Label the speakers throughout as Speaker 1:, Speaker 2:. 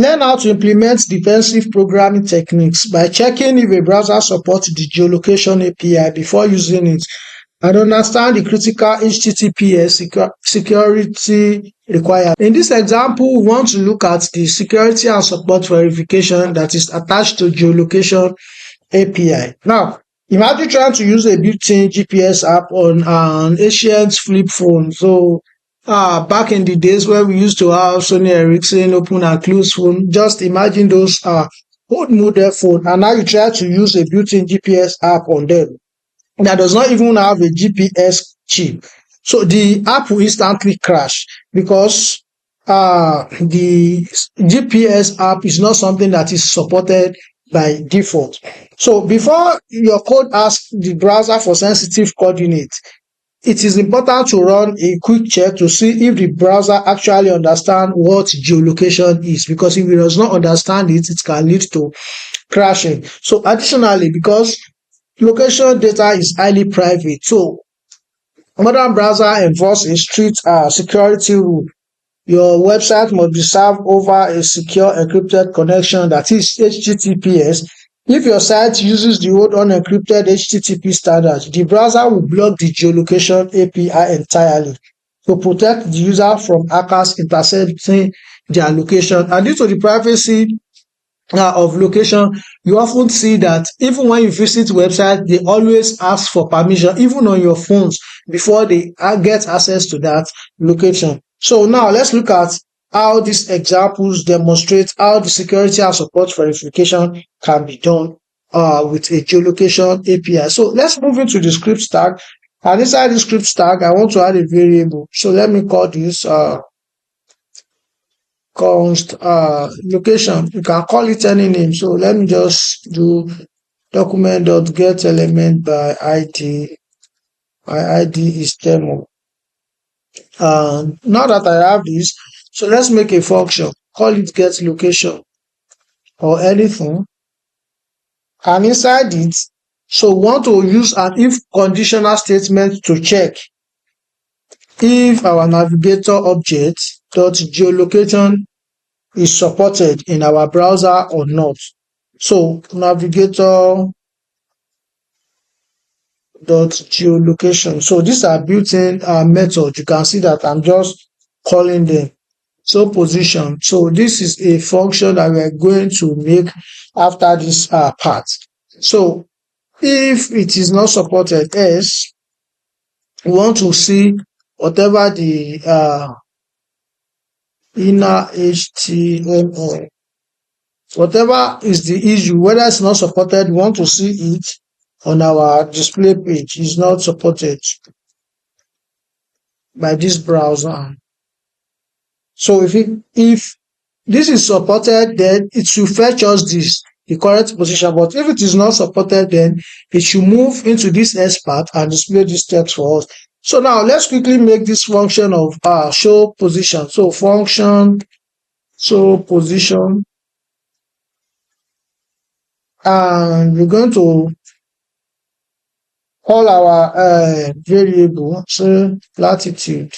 Speaker 1: Learn how to implement defensive programming techniques by checking if a browser supports the geolocation API before using it, and understand the critical HTTPS security requirements. In this example, we want to look at the security and support verification that is attached to geolocation API. Now, imagine trying to use a built-in GPS app on an ancient flip phone. So, back in the days when we used to have Sony Ericsson open and close phone, just imagine those old model phone, and now you try to use a built-in GPS app on them that does not even have a GPS chip. So the app will instantly crash because the GPS app is not something that is supported by default. So before your code asks the browser for sensitive coordinates, it is important to run a quick check to see if the browser actually understands what geolocation is, because if it does not understand it, it can lead to crashing. So additionally, because location data is highly private, so modern browser enforce a strict security rule. Your website must be served over a secure encrypted connection, that is HTTPS. If your site uses the old unencrypted HTTP standard, the browser will block the geolocation API entirely to protect the user from hackers intercepting their location. And due to the privacy of location, you often see that even when you visit website, they always ask for permission, even on your phones, before they get access to that location. So now let's look at how these examples demonstrate how the security and support verification can be done with a geolocation API. So let's move into the script tag. And inside the script tag, I want to add a variable. So let me call this const location. You can call it any name. So let me just do document.getElement by ID. My ID is demo. Now that I have this, so let's make a function. Call it get location or anything. And inside it, so we want to use an if conditional statement to check if our navigator object dot geolocation is supported in our browser or not. So navigator dot geolocation. So these are built-in methods. You can see that I'm just calling them. So position. So this is a function that we are going to make after this part. So if it is not supported, else we want to see whatever the inner HTML, whatever is the issue, whether it's not supported, we want to see it on our display page. Is not supported by this browser. So if this is supported, then it should fetch us the correct position. But if it is not supported, then it should move into this expert and display this text for us. So now let's quickly make this function of show position. So function show position, and we're going to call our variable, so latitude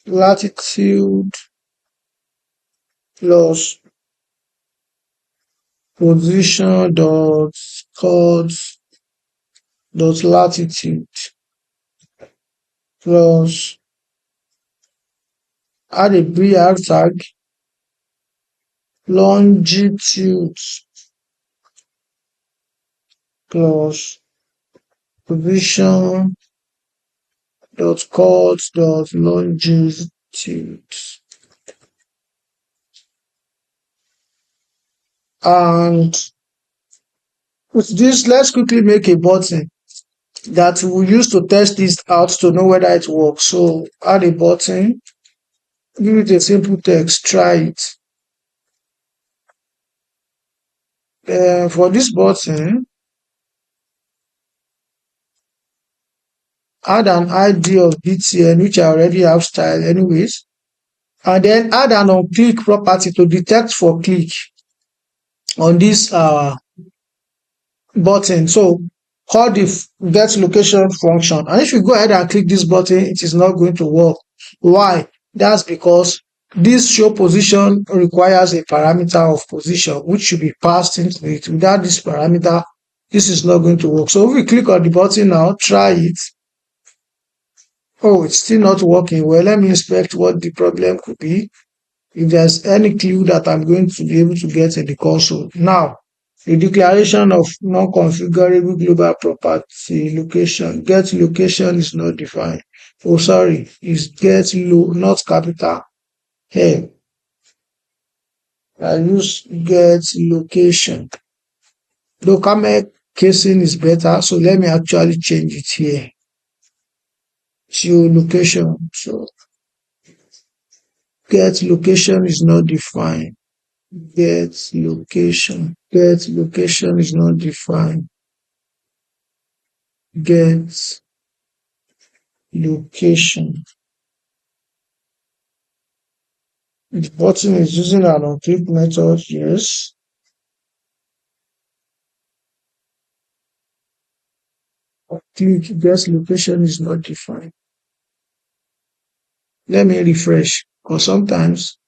Speaker 1: plus position dot codes dot latitude plus add a br tag longitude plus position dot codes dot longitude. And with this, let's quickly make a button that we'll use to test this out to know whether it works. So add a button, give it a simple text, try it. For this button, add an ID of btn, which I already have style anyways, and then add an on-click property to detect for click on this button. So call the get location function, and if you go ahead and click this button, it is not going to work. Why? That's because This show position requires a parameter of position which should be passed into it. Without this parameter, this is not going to work. So if we click on the button now, try it. Oh, it's still not working. Well, let me inspect what the problem could be. If there's any clue that I'm going to be able to get in the console. Now, the declaration of non-configurable global property location. Get location is not defined. Oh, sorry, is get low, not capital. Hey, I use get location. Local casing is better, so let me actually change it here. Geolocation. So get location is not defined. Get location. Get location is not defined. Get location. The button is using an unclick method, yes. Click get location is not defined. Let me refresh. Or sometimes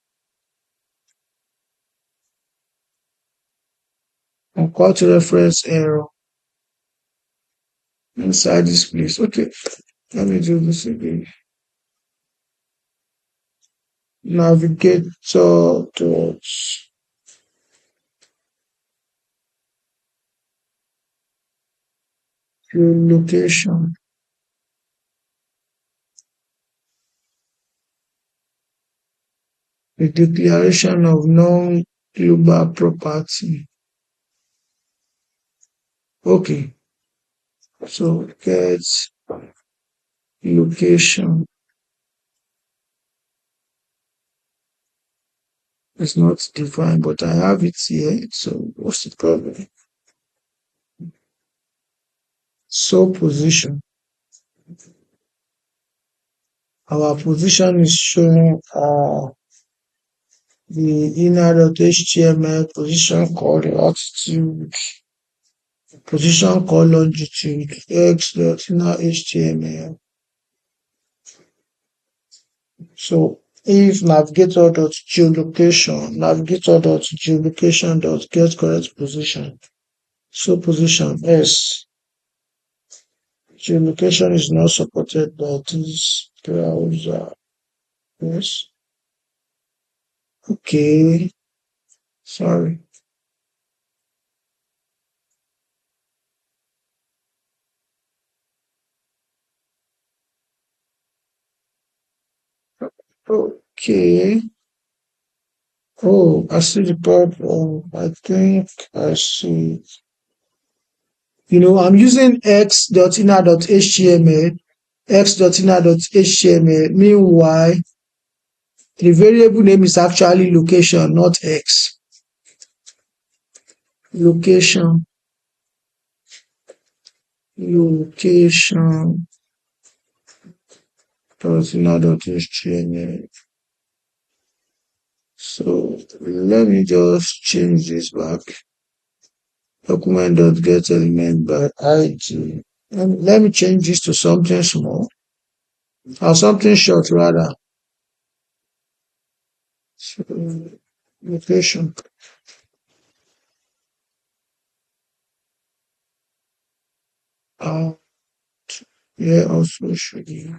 Speaker 1: on call to reference error inside this place. Okay, let me do this again. Navigator dot location. The declaration of non-global property. Okay, so get location is not defined, but I have it here. So what's the problem? So position. Our position is showing the inner.html position called altitude, position called longitude, x.inner.html. So if navigator.geolocation correct position. So position S. Geolocation is not supported by this browser. Yes. Okay. Sorry. Okay. Oh, I see the problem. I think I see. I'm using x.inner.html. Meanwhile, the variable name is actually location, not x. Location, location, .inner.html. So let me just change this back. Document.get element by id. Let me change this to something small or something short rather. So, location. Yeah, also should be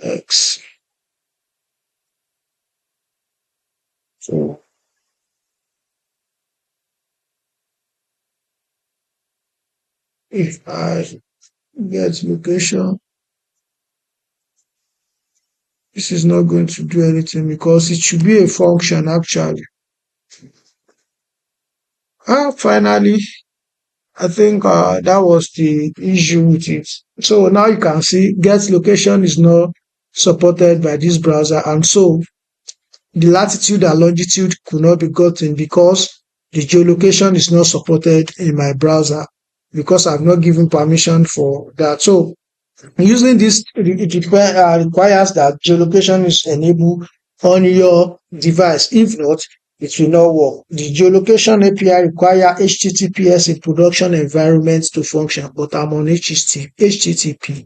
Speaker 1: x. So if I get location, this is not going to do anything because it should be a function actually. Finally, I think that was the issue with it. So now you can see get location is not supported by this browser, and so the latitude and longitude could not be gotten because the geolocation is not supported in my browser because I've not given permission for that. So using this, it requires that geolocation is enabled on your device. If not, it will not work. The geolocation API require HTTPS in production environments to function, but I'm on HTTP.